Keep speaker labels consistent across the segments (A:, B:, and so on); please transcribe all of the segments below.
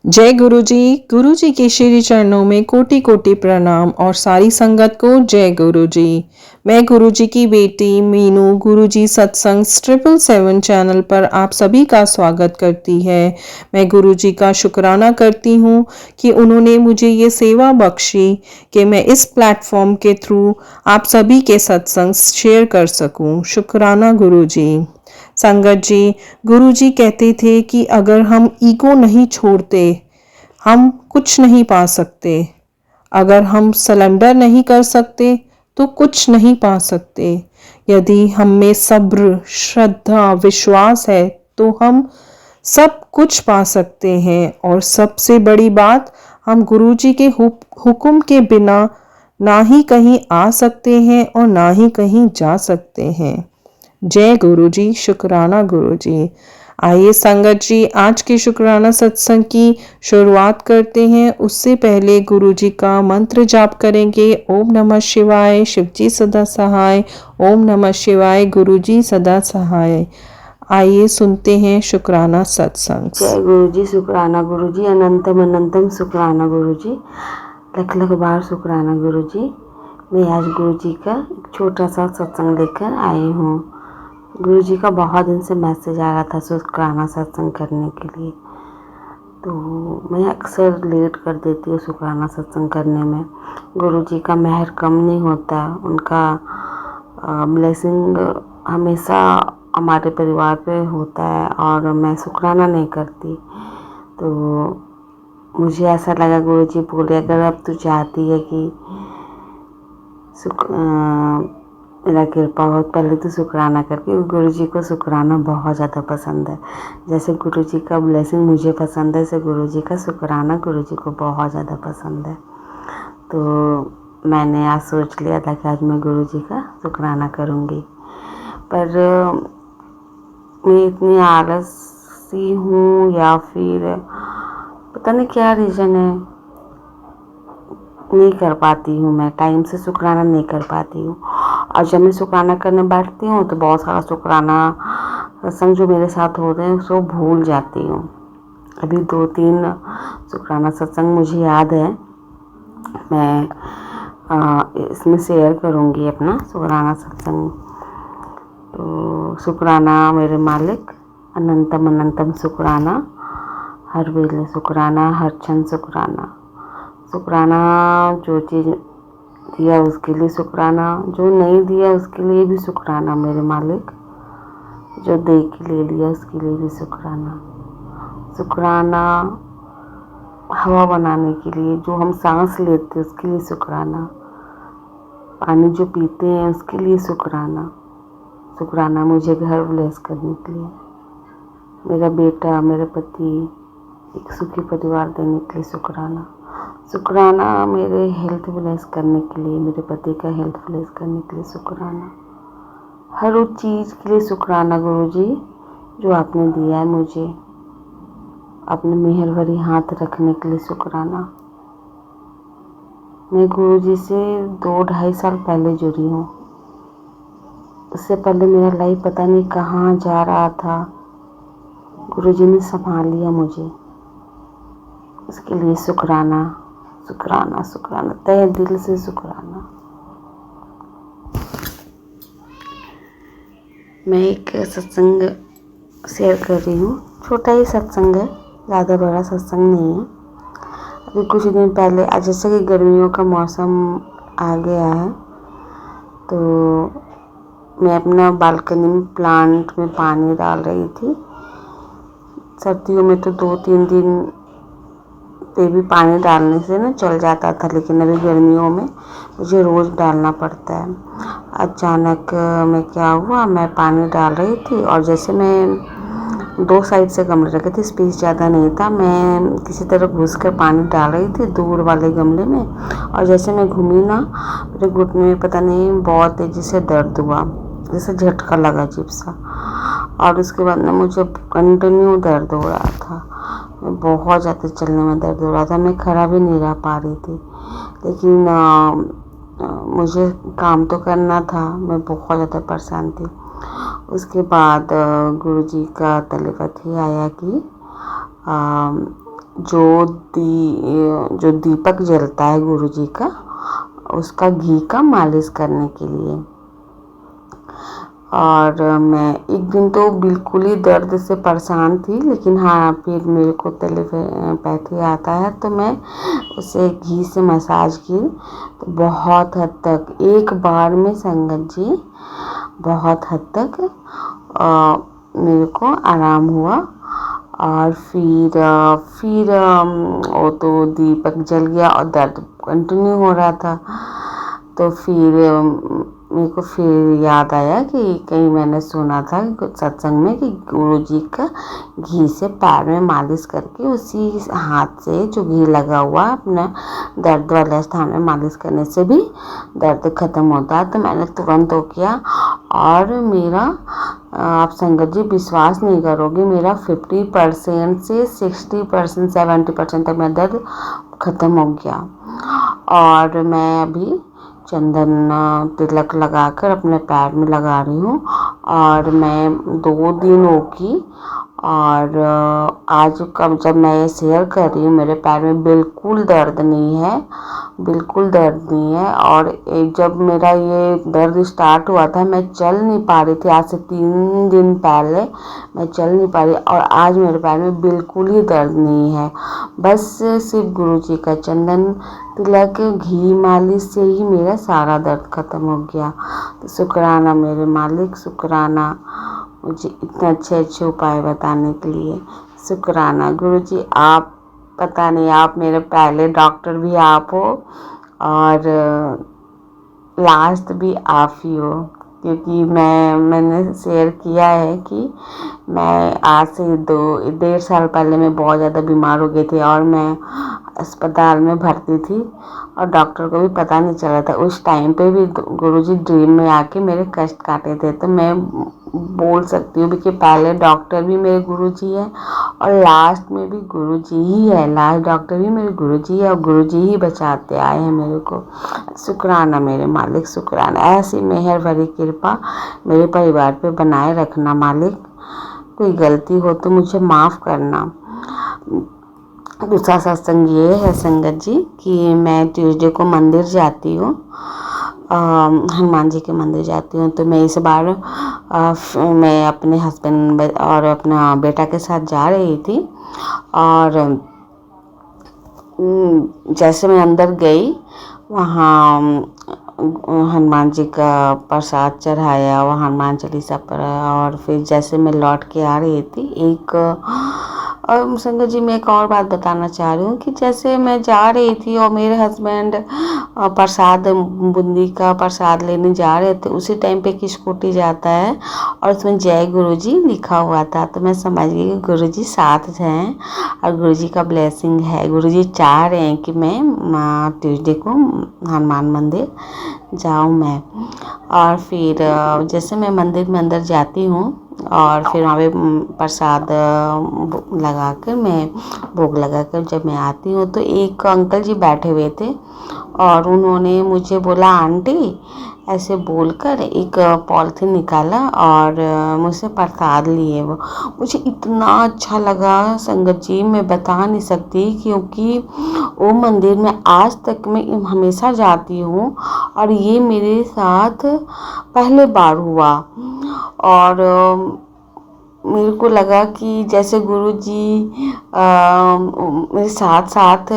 A: जय गुरु जी के श्री चरणों में कोटि कोटि प्रणाम और सारी संगत को जय गुरु जी। मैं गुरु जी की बेटी मीनू गुरु जी सत्संग 777 चैनल पर आप सभी का स्वागत करती है। मैं गुरु जी का शुक्राना करती हूँ कि उन्होंने मुझे ये सेवा बख्शी कि मैं इस प्लेटफॉर्म के थ्रू आप सभी के सत्संग शेयर कर सकूँ। शुक्राना गुरु जी। संगत जी, गुरु जी कहते थे कि अगर हम ईगो नहीं छोड़ते हम कुछ नहीं पा सकते। अगर हम सरेंडर नहीं कर सकते तो कुछ नहीं पा सकते। यदि हम में सब्र, श्रद्धा, विश्वास है तो हम सब कुछ पा सकते हैं। और सबसे बड़ी बात, हम गुरु जी के हुक्म के बिना ना ही कहीं आ सकते हैं और ना ही कहीं जा सकते हैं। जय गुरु जी। शुक्राना गुरु जी। आइए संगत जी, आज के शुक्राना सत्संग की शुरुआत करते हैं। उससे पहले गुरु जी का मंत्र जाप करेंगे। ओम नमः शिवाय, शिव जी सदा सहाय। ओम नमः शिवाय, गुरु जी सदा सहाय। आइए सुनते हैं शुक्राना सत्संग।
B: जय गुरु जी। शुक्राना गुरु जी। अनंतम अनंतम शुक्राना गुरु जी। लख लख बार शुक्राना गुरु जी। मैं आज गुरु जी का एक छोटा सा सत्संग लेकर आई हूँ। गुरु जी का बहुत दिन से मैसेज आ रहा था शुक्राना सत्संग करने के लिए, तो मैं अक्सर लेट कर देती हूँ शुक्राना सत्संग करने में। गुरु जी का मेहर कम नहीं होता, उनका ब्लेसिंग हमेशा हमारे परिवार पे होता है और मैं शुक्राना नहीं करती। तो मुझे ऐसा लगा गुरु जी बोले अगर अब तू चाहती है कि मेरा कृपा हो, पहले तो शुक्राना करके। गुरु जी को शुक्राना बहुत ज़्यादा पसंद है। जैसे गुरु जी का ब्लेसिंग मुझे पसंद है, ऐसे गुरु जी का शुक्राना गुरु जी को बहुत ज़्यादा पसंद है। तो मैंने आज सोच लिया था कि आज मैं गुरु जी का शुक्राना करूँगी। पर मैं इतनी आलसी हूँ या फिर पता नहीं क्या रीज़न है, नहीं कर पाती हूँ। मैं टाइम से शुक्राना नहीं कर पाती हूँ। और जब मैं शुक्राना करने बैठती हूँ तो बहुत सारा शुक्राना सत्संग जो मेरे साथ होते हैं उसको भूल जाती हूँ। अभी 2-3 शुक्राना सत्संग मुझे याद है, मैं इसमें शेयर करूँगी अपना शुक्राना सत्संग। तो शुक्राना मेरे मालिक, अनंतम अनंतम शुक्राना, हर वेले शुक्राना, हर क्षण शुक्राना। शुक्राना जो चीज़ दिया उसके लिए शुक्राना, जो नहीं दिया उसके लिए भी शुक्राना मेरे मालिक, जो दे के ले लिया उसके लिए भी शुक्राना। शुक्राना हवा बनाने के लिए, जो हम सांस लेते हैं उसके लिए शुक्राना, पानी जो पीते हैं उसके लिए शुक्राना। शुक्राना मुझे घर ब्लेस करने के लिए, मेरा बेटा, मेरे पति, एक सुखी परिवार देने के लिए शुक्राना। शुक्राना मेरे हेल्थ ब्लेस करने के लिए, मेरे पति का हेल्थ ब्लेस करने के लिए शुक्राना। हर उस चीज़ के लिए शुक्राना गुरु जी जो आपने दिया है मुझे। अपने मेहर भरी हाथ रखने के लिए शुक्राना। मैं गुरु जी से 2-2.5 साल पहले जुड़ी हूँ। उससे पहले मेरा लाइफ पता नहीं कहाँ जा रहा था, गुरु जी ने संभाल लिया मुझे। उसके लिए शुक्राना शुक्राना शुक्राना, तहे दिल से शुक्राना। मैं एक सत्संग शेयर कर रही हूँ, छोटा ही सत्संग है, ज़्यादा बड़ा सत्संग नहीं है। अभी कुछ दिन पहले, आज जैसे कि गर्मियों का मौसम आ गया है, तो मैं अपना बालकनी में प्लांट में पानी डाल रही थी। सर्दियों में तो 2-3 दिन पे भी पानी डालने से ना चल जाता था, लेकिन अभी गर्मियों में मुझे रोज़ डालना पड़ता है। अचानक में क्या हुआ, मैं पानी डाल रही थी और जैसे मैं 2 साइड से गमले रखे थे, स्पेस ज़्यादा नहीं था, मैं किसी तरह घुस कर पानी डाल रही थी दूर वाले गमले में। और जैसे मैं घूमी ना, मेरे घुटने में पता नहीं बहुत तेज़ी से दर्द हुआ, जैसे झटका लगा अजीब सा। और उसके बाद ना मुझे कंटिन्यू दर्द हो रहा था, बहुत ज़्यादा चलने में दर्द हो रहा था, मैं खड़ा भी नहीं रह पा रही थी। लेकिन मुझे काम तो करना था, मैं बहुत ज़्यादा परेशान थी। उसके बाद गुरुजी का तलेपथ ही आया कि जो दीपक जलता है गुरु जी का, उसका घी का मालिश करने के लिए। और मैं एक दिन तो बिल्कुल ही दर्द से परेशान थी, लेकिन हाँ फिर मेरे को टेलीपैथी आता है तो मैं उसे घी से मसाज की तो बहुत हद तक एक बार में संगत जी बहुत हद तक मेरे को आराम हुआ। और फिर वो तो दीपक जल गया और दर्द कंटिन्यू हो रहा था। तो फिर मेरे को फिर याद आया कि कहीं मैंने सुना था सत्संग में कि गुरु जी का घी से पैर में मालिश करके उसी हाथ से जो घी लगा हुआ अपना दर्द वाले स्थान में मालिश करने से भी दर्द ख़त्म होता है। तो मैंने तुरंत वो किया और मेरा आप संगत जी विश्वास नहीं करोगे, मेरा 50% से 60% 70% तक मेरा दर्द ख़त्म हो गया। और मैं अभी चंदन तिलक लगाकर अपने पैर में लगा रही हूँ और मैं 2 दिन होगी। और आज कब जब मैं ये शेयर कर रही हूँ मेरे पैर में बिल्कुल दर्द नहीं है, बिल्कुल दर्द नहीं है। और जब मेरा ये दर्द स्टार्ट हुआ था मैं चल नहीं पा रही थी, आज से 3 दिन पहले मैं चल नहीं पा रही और आज मेरे पैर में बिल्कुल ही दर्द नहीं है। बस सिर्फ गुरु जी का चंदन तिलक घी मालिश से ही मेरा सारा दर्द ख़त्म हो गया। तो शुक्राना मेरे मालिक, शुक्राना मुझे इतने अच्छे उपाय बताने के लिए, शुक्राना गुरु जी। आप पता नहीं, आप मेरे पहले डॉक्टर भी आप हो और लास्ट भी आप ही हो, क्योंकि मैंने शेयर किया है कि मैं आज से 1.5 साल पहले मैं बहुत ज़्यादा बीमार हो गई थी और मैं अस्पताल में भर्ती थी और डॉक्टर को भी पता नहीं चला था। उस टाइम पे भी गुरुजी ड्रीम में आके मेरे कष्ट काटे थे। तो मैं बोल सकती हूँ कि पहले डॉक्टर भी मेरे गुरुजी है और लास्ट में भी गुरुजी ही है, लास्ट डॉक्टर भी मेरे गुरुजी है और गुरुजी ही बचाते आए हैं मेरे को। शुक्राना मेरे मालिक, शुक्राना। ऐसी मेहर भरी कृपा मेरे परिवार पे बनाए रखना मालिक। कोई गलती हो तो मुझे माफ़ करना। दूसरा सत्संग ये है संगत जी कि मैं ट्यूसडे को मंदिर जाती हूँ, हनुमान जी के मंदिर जाती हूँ। तो मैं इस बार मैं अपने हस्बैंड और अपना बेटा के साथ जा रही थी और जैसे मैं अंदर गई वहाँ हनुमान जी का प्रसाद चढ़ाया, वहाँ हनुमान चालीसा पढ़ा और फिर जैसे मैं लौट के आ रही थी और संगत जी मैं एक और बात बताना चाह रही हूँ कि जैसे मैं जा रही थी और मेरे हस्बैंड प्रसाद बूंदी का प्रसाद लेने जा रहे थे, उसी टाइम पे एक स्कूटी जाता है और उसमें जय गुरुजी लिखा हुआ था। तो मैं समझ गई कि गुरुजी साथ हैं और गुरुजी का ब्लेसिंग है। गुरुजी चाह रहे हैं कि मैं ट्यूसडे को हनुमान मंदिर जाऊँ मैं। और फिर जैसे मैं मंदिर में अंदर जाती हूँ और फिर वहाँ पे प्रसाद लगाकर मैं भोग लगाकर जब मैं आती हूँ तो एक अंकल जी बैठे हुए थे और उन्होंने मुझे बोला आंटी, ऐसे बोलकर एक पॉलिथीन निकाला और मुझसे प्रसाद लिए। वो मुझे इतना अच्छा लगा संगत जी, मैं बता नहीं सकती, क्योंकि वो मंदिर में आज तक मैं हमेशा जाती हूँ और ये मेरे साथ पहले बार हुआ। और मेरे को लगा कि जैसे गुरुजी मेरे साथ साथ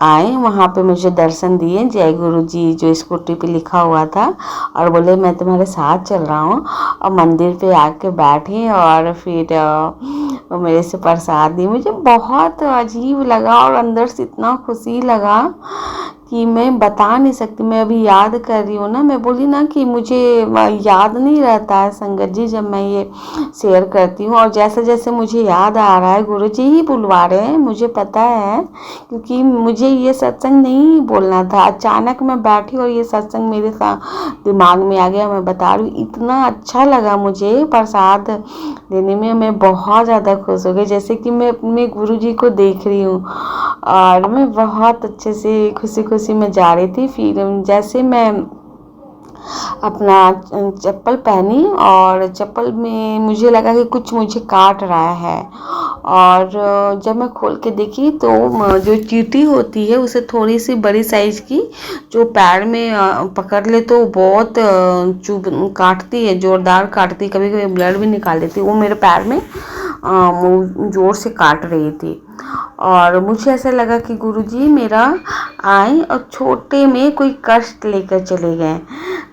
B: आए, वहाँ पे मुझे दर्शन दिए जय गुरुजी जो स्कूटी पे लिखा हुआ था और बोले मैं तुम्हारे साथ चल रहा हूँ। और मंदिर पे आके बैठे और फिर मेरे से प्रसाद दी। मुझे बहुत अजीब लगा और अंदर से इतना खुशी लगा कि मैं बता नहीं सकती। मैं अभी याद कर रही हूँ ना, मैं बोली ना कि मुझे याद नहीं रहता है संगत जी जब मैं ये शेयर करती हूँ। और जैसे जैसे मुझे याद आ रहा है गुरुजी ही बुलवा रहे हैं, मुझे पता है, क्योंकि मुझे ये सत्संग नहीं बोलना था। अचानक मैं बैठी और ये सत्संग मेरे साथ दिमाग में आ गया। मैं बता रही हूँ इतना अच्छा लगा मुझे प्रसाद देने में, मैं बहुत ज़्यादा खुश हो गई, जैसे कि मैं अपने गुरुजी को देख रही हूँ। और मैं बहुत अच्छे से खुशी खुशी में जा रही थी। फिर जैसे मैं अपना चप्पल पहनी और चप्पल में मुझे लगा कि कुछ मुझे काट रहा है। और जब मैं खोल के देखी तो जो चींटी होती है उसे थोड़ी सी बड़ी साइज़ की जो पैर में पकड़ ले तो बहुत चुभ काटती है, ज़ोरदार काटती, कभी कभी ब्लड भी निकाल देती। वो मेरे पैर में ज़ोर से काट रही थी और मुझे ऐसा लगा कि गुरुजी मेरा आए और छोटे में कोई कष्ट लेकर चले गए।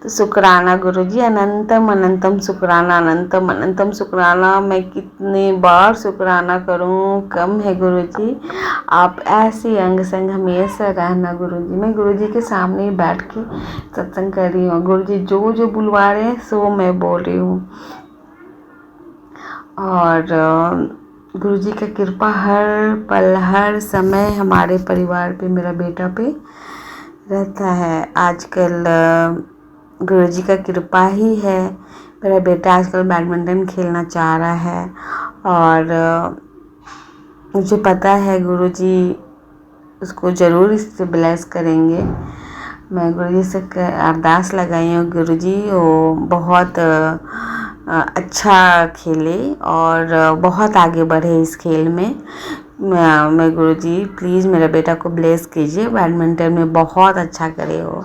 B: तो शुक्राना गुरुजी, अनंतम अनंतम शुक्राना, अनंतम अनंतम शुक्राना। मैं कितने बार शुक्राना करूं कम है गुरुजी। आप ऐसे अंग संग हमेशा रहना गुरुजी। मैं गुरुजी के सामने ही बैठ के सत्संग कर रही हूँ। गुरुजी जो जो बुलवा रहे हैं सो मैं बोल रही हूँ। और गुरुजी का कृपा हर पल हर समय हमारे परिवार पे, मेरा बेटा पे रहता है। आजकल गुरुजी का कृपा ही है। मेरा बेटा आजकल बैडमिंटन खेलना चाह रहा है और मुझे पता है गुरुजी उसको ज़रूर इससे ब्लेस करेंगे। मैं गुरुजी से अरदास लगाई हूँ गुरुजी वो बहुत अच्छा खेले और बहुत आगे बढ़े इस खेल में। मैं गुरुजी प्लीज़ मेरे बेटा को ब्लेस कीजिए, बैडमिंटन में बहुत अच्छा करे वो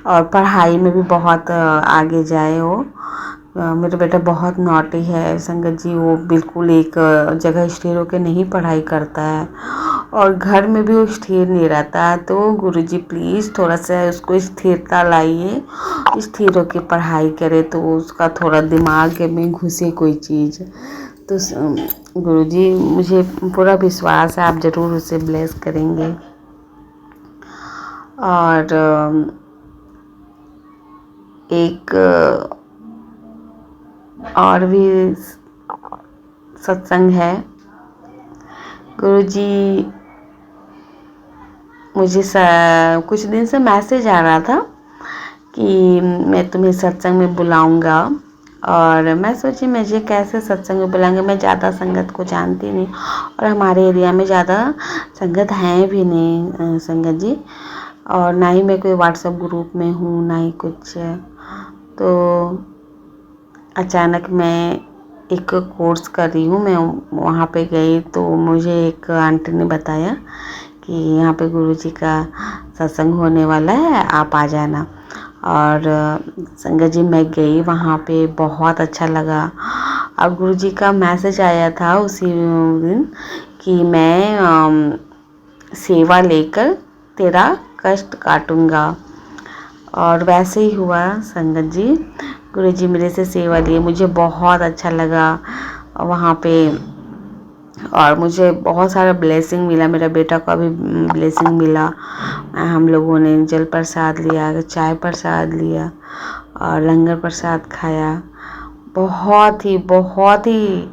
B: और पढ़ाई में भी बहुत आगे जाए वो। मेरा बेटा बहुत नॉटी है संगत जी, वो बिल्कुल एक जगह स्थिर होकर नहीं पढ़ाई करता है और घर में भी वो स्थिर नहीं रहता है। तो गुरुजी प्लीज़ थोड़ा सा उसको स्थिरता लाइए, स्थिर होकर पढ़ाई करे तो उसका थोड़ा दिमाग में घुसे कोई चीज़। तो गुरुजी मुझे पूरा विश्वास है आप ज़रूर उसे ब्लेस करेंगे। और एक और भी सत्संग है। गुरुजी मुझे कुछ दिन से मैसेज आ रहा था कि मैं तुम्हें सत्संग में बुलाऊंगा और मैं सोची मुझे कैसे सत्संग में बुलाएंगे, मैं ज़्यादा संगत को जानती नहीं और हमारे एरिया में ज़्यादा संगत हैं भी नहीं संगत जी, और ना ही मैं कोई व्हाट्सएप ग्रुप में हूँ ना ही कुछ। तो अचानक मैं एक कोर्स कर रही हूँ, मैं वहाँ पे गई तो मुझे एक आंटी ने बताया कि यहाँ पे गुरुजी का सत्संग होने वाला है, आप आ जाना। और संगत जी मैं गई वहाँ पे, बहुत अच्छा लगा। और गुरुजी का मैसेज आया था उसी दिन कि मैं सेवा लेकर तेरा कष्ट काटूंगा और वैसे ही हुआ संगत जी। गुरुजी मेरे से सेवा लिए, मुझे बहुत अच्छा लगा वहाँ पे और मुझे बहुत सारा ब्लेसिंग मिला। मेरा बेटा को भी ब्लेसिंग मिला। हम लोगों ने जल प्रसाद लिया, चाय प्रसाद लिया और लंगर प्रसाद खाया। बहुत ही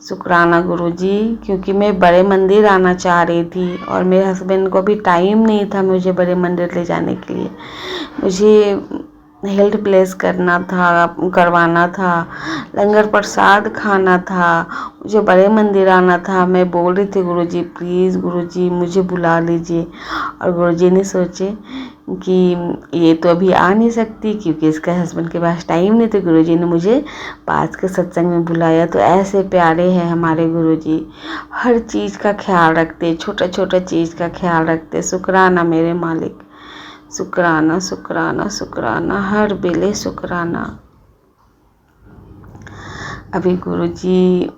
B: शुक्राना गुरुजी, क्योंकि मैं बड़े मंदिर आना चाह रही थी और मेरे हस्बैंड को भी टाइम नहीं था मुझे बड़े मंदिर ले जाने के लिए। मुझे हेल्थ प्लेस करवाना था, लंगर प्रसाद खाना था, मुझे बड़े मंदिर आना था। मैं बोल रही थी गुरुजी प्लीज़ गुरुजी मुझे बुला लीजिए, और गुरुजी ने सोचे कि ये तो अभी आ नहीं सकती क्योंकि इसके हस्बैंड के पास टाइम नहीं। तो गुरुजी ने मुझे पास के सत्संग में बुलाया। तो ऐसे प्यारे हैं हमारे गुरुजी, हर चीज़ का ख्याल रखते, छोटा छोटा चीज़ का ख्याल रखते। शुक्राना मेरे मालिक, शुक्राना शुक्राना शुक्राना, हर बेले शुक्राना। अभी गुरुजी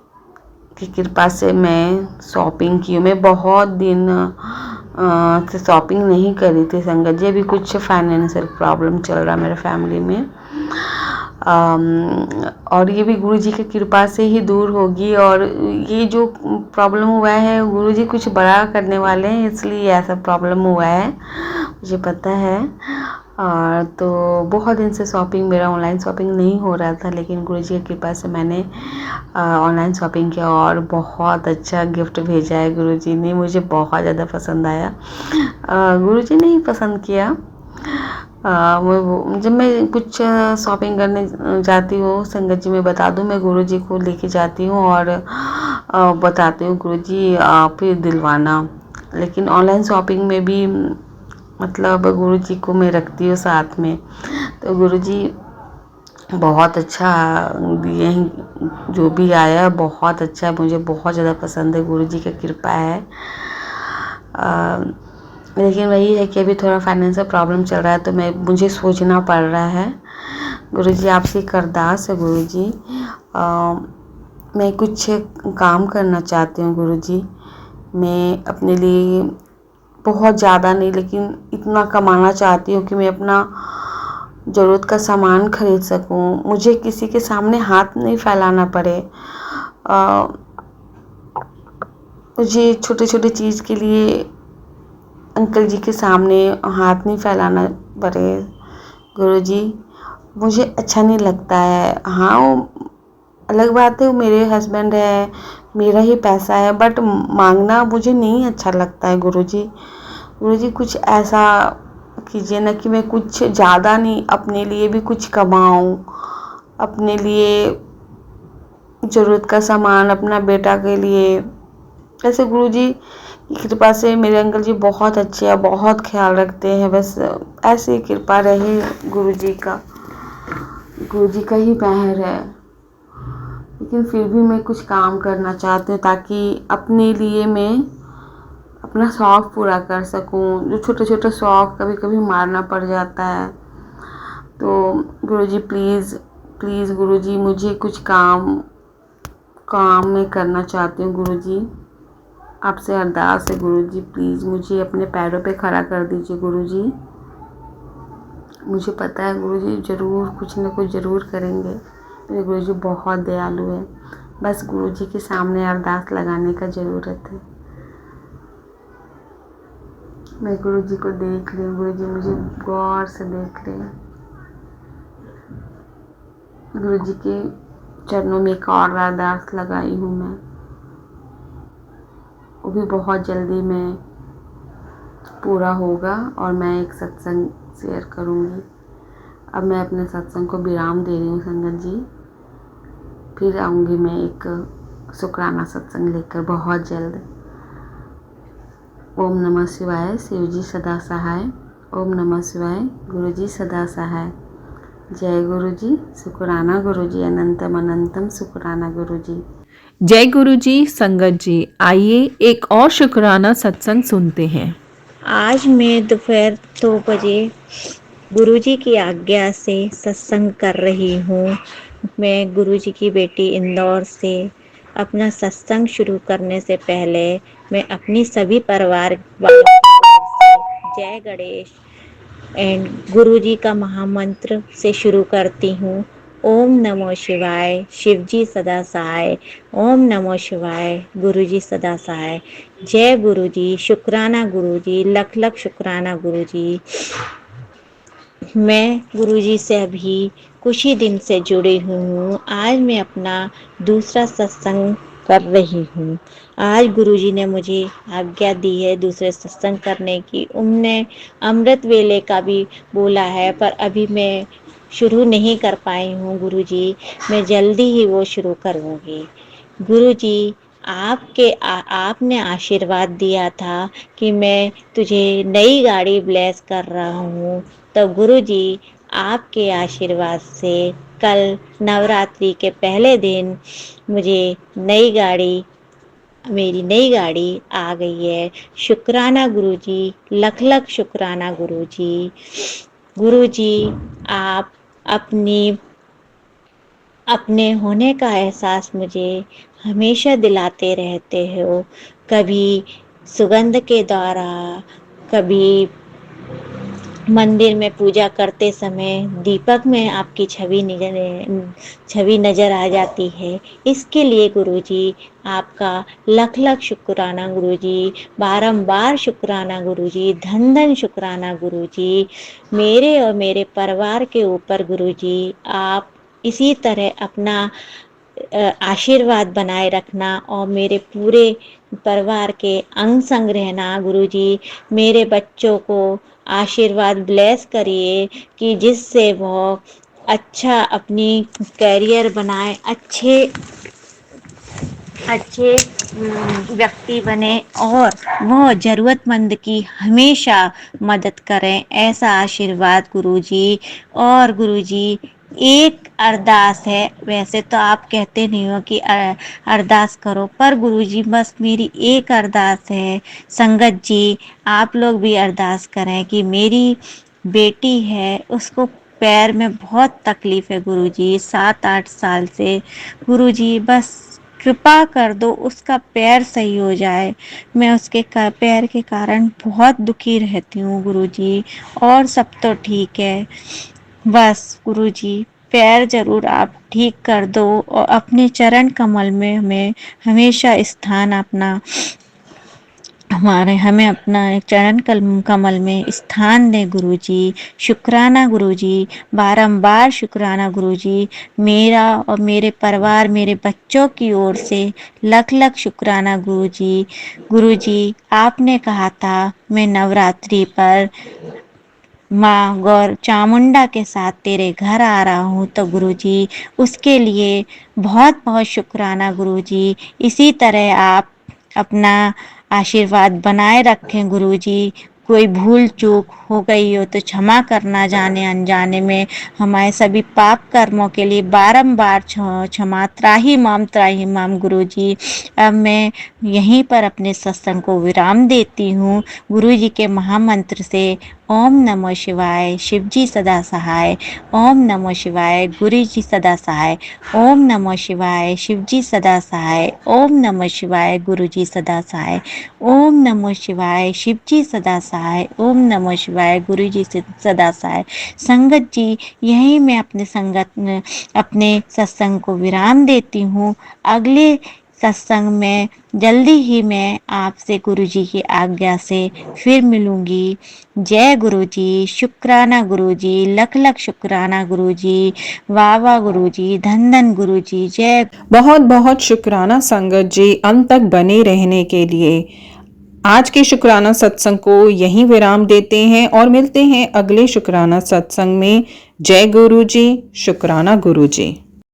B: की कृपा से मैं शॉपिंग की हूँ। मैं बहुत दिन से शॉपिंग नहीं करी थी संगत जी, अभी कुछ फाइनेंशियल प्रॉब्लम चल रहा है मेरे फैमिली में और ये भी गुरुजी की कृपा से ही दूर होगी। और ये जो प्रॉब्लम हुआ है गुरुजी कुछ बड़ा करने वाले हैं, इसलिए ऐसा प्रॉब्लम हुआ है, मुझे पता है। और तो बहुत दिन से शॉपिंग, मेरा ऑनलाइन शॉपिंग नहीं हो रहा था, लेकिन गुरुजी की कृपा से मैंने ऑनलाइन शॉपिंग किया और बहुत अच्छा गिफ्ट भेजा है गुरुजी ने, मुझे बहुत ज़्यादा पसंद आया। गुरुजी ने ही पसंद किया। जब मैं कुछ शॉपिंग करने जाती हूँ संगत जी, मैं बता दूँ, मैं गुरुजी को लेके जाती हूँ और बताती हूँ गुरुजी फिर दिलवाना। लेकिन ऑनलाइन शॉपिंग में भी मतलब गुरुजी को मैं रखती हूँ साथ में। तो गुरुजी बहुत अच्छा दिए हैं, जो भी आया है बहुत अच्छा है, मुझे बहुत ज़्यादा पसंद है, गुरुजी की कृपा है। लेकिन वही है कि अभी थोड़ा फाइनेंशियल प्रॉब्लम चल रहा है, तो मुझे सोचना पड़ रहा है। गुरुजी आपसे एक अरदास है गुरुजी, मैं कुछ काम करना चाहती हूँ गुरुजी। मैं अपने लिए बहुत ज़्यादा नहीं, लेकिन इतना कमाना चाहती हूँ कि मैं अपना ज़रूरत का सामान खरीद सकूँ, मुझे किसी के सामने हाथ नहीं फैलाना पड़े। मुझे छोटे छोटे चीज़ के लिए अंकल जी के सामने हाथ नहीं फैलाना पड़े गुरुजी, मुझे अच्छा नहीं लगता है। हाँ, वो अलग बात है, वो मेरे हस्बैंड है, मेरा ही पैसा है, बट मांगना मुझे नहीं अच्छा लगता है गुरुजी। गुरुजी कुछ ऐसा कीजिए ना कि मैं कुछ ज़्यादा नहीं, अपने लिए भी कुछ कमाऊँ, अपने लिए ज़रूरत का सामान, अपना बेटा के लिए। ऐसे गुरुजी की कृपा से मेरे अंकल जी बहुत अच्छे हैं, बहुत ख्याल रखते हैं, बस ऐसी कृपा रहे गुरुजी का, गुरुजी का ही मेहर है। लेकिन फिर भी मैं कुछ काम करना चाहती हूँ ताकि अपने लिए मैं अपना शौक़ पूरा कर सकूँ। जो छोटे छोटे शौक़ कभी कभी मारना पड़ जाता है। तो गुरुजी प्लीज़ प्लीज़ गुरुजी, मुझे कुछ काम मैं करना चाहती हूँ गुरुजी, आपसे अरदास है गुरुजी, प्लीज़ मुझे अपने पैरों पे खड़ा कर दीजिए गुरुजी। मुझे पता है गुरुजी ज़रूर कुछ न कुछ ज़रूर करेंगे, मेरे गुरुजी बहुत दयालु है, बस गुरुजी के सामने अरदास लगाने का ज़रूरत है। मैं गुरुजी को देख लें, गुरुजी मुझे गौर से देख लें। गुरुजी के चरणों में एक और अरदास लगाई हूँ मैं, वो भी बहुत जल्दी में पूरा होगा और मैं एक सत्संग शेयर करूँगी। अब मैं अपने सत्संग को विराम दे रही हूँ संगत जी, फिर आऊँगी मैं एक शुक्राना सत्संग लेकर बहुत जल्द। ओम नमः शिवाय, शिव जी सदा सहाय। ओम नमः शिवाय, गुरु जी सदा सहाय। जय गुरु जी, शुक्राना गुरु जी, अनंतम अनंतम शुक्राना गुरु जी।
A: जय गुरु जी। संगत जी, आइए एक और शुक्राना सत्संग सुनते हैं।
C: आज मैं दोपहर 2 बजे गुरुजी की आज्ञा से सत्संग कर रही हूँ। मैं गुरुजी की बेटी इंदौर से। अपना सत्संग शुरू करने से पहले मैं अपनी सभी परिवार वालों की ओर से जय गणेश एंड गुरुजी का महामंत्र से शुरू करती हूँ। ओम नमो शिवाय, शिवजी सदा सहाय। ओम नमो शिवाय, गुरुजी सदा सहाय। जय गुरुजी, शुक्राना गुरुजी, लख लख शुक्राना गुरुजी। मैं गुरुजी से अभी कुछ ही दिन से जुड़ी हूँ। आज मैं अपना दूसरा सत्संग कर रही हूँ। आज गुरुजी ने मुझे आज्ञा दी है दूसरे सत्संग करने की। उनने अमृत वेले का भी बोला है, पर अभी मैं शुरू नहीं कर पाई हूँ गुरुजी। मैं जल्दी ही वो शुरू करूँगी। गुरुजी, आपने आशीर्वाद दिया था कि मैं तुझे नई गाड़ी ब्लेस कर रहा हूँ, तो गुरुजी आपके आशीर्वाद से कल नवरात्रि के पहले दिन मुझे मेरी नई गाड़ी आ गई है। शुक्राना गुरुजी, लख लख शुक्राना गुरुजी। गुरुजी, आप अपने होने का एहसास मुझे हमेशा दिलाते रहते हो, कभी सुगंध के द्वारा, कभी मंदिर में पूजा करते समय दीपक में आपकी छवि नज़र आ जाती है। इसके लिए गुरुजी आपका लख लख शुक्राना गुरुजी, बारंबार शुक्राना गुरुजी, धन धन शुक्राना गुरुजी। मेरे और मेरे परिवार के ऊपर गुरुजी आप इसी तरह अपना आशीर्वाद बनाए रखना और मेरे पूरे परिवार के अंग संग रहना गुरुजी। मेरे बच्चों को आशीर्वाद ब्लेस करिए कि जिससे वो अच्छा अपनी करियर बनाए, अच्छे व्यक्ति बने और वह जरूरतमंद की हमेशा मदद करें, ऐसा आशीर्वाद गुरुजी। और गुरुजी एक अरदास है, वैसे तो आप कहते नहीं हो कि अरदास करो, पर गुरुजी बस मेरी एक अरदास है, संगत जी आप लोग भी अरदास करें कि मेरी बेटी है उसको पैर में बहुत तकलीफ है गुरुजी, 7-8 साल से। गुरुजी बस कृपा कर दो उसका पैर सही हो जाए। मैं उसके पैर के कारण बहुत दुखी रहती हूँ गुरुजी, और सब तो ठीक है, बस गुरुजी पैर जरूर आप ठीक कर दो और अपने चरण कमल में हमें हमेशा स्थान अपना हमें अपना चरण कमल में स्थान दें गुरुजी। शुक्राना गुरुजी, बारंबार शुक्राना गुरुजी। मेरा और मेरे परिवार, मेरे बच्चों की ओर से लख लख शुक्राना गुरुजी। गुरुजी आपने कहा था मैं नवरात्रि पर माँ गौर चामुंडा के साथ तेरे घर आ रहा हूँ, तो गुरुजी उसके लिए बहुत बहुत शुक्राना गुरुजी। इसी तरह आप अपना आशीर्वाद बनाए रखें गुरुजी। कोई भूल चूक हो गई हो तो क्षमा करना, जाने अनजाने में हमारे सभी पाप कर्मों के लिए बारंबार क्षमा, त्राही माम गुरुजी। अब मैं यहीं पर अपने सत्संग को विराम देती हूँ गुरुजी के महामंत्र से। ओम नमः शिवाय, शिवजी सदा सहाय। ओम नमः शिवाय, गुरुजी सदा सहाय। ओम नमः शिवाय, शिवजी सदा सहाय। ओम नमः शिवाय, गुरुजी सदा सहाय। ओम नमः शिवाय, शिवजी सदा सहाय। ओम नमः शिवाय, गुरुजी सदा सहाय। संगत जी यहीं मैं अपने सत्संग को विराम देती हूँ। अगले सत्संग में जल्दी ही मैं आपसे गुरुजी की आज्ञा से फिर मिलूंगी। जय गुरुजी, शुक्राना गुरुजी, लख लख शुक्राना गुरुजी, वाह वाह गुरुजी, धन धन गुरुजी, जय।
A: बहुत बहुत शुक्राना संगत जी अंत तक बने रहने के लिए। आज के शुक्राना सत्संग को यहीं विराम देते हैं और मिलते हैं अगले शुक्राना सत्संग में। जय गुरु जी, शुक्राना गुरु जी।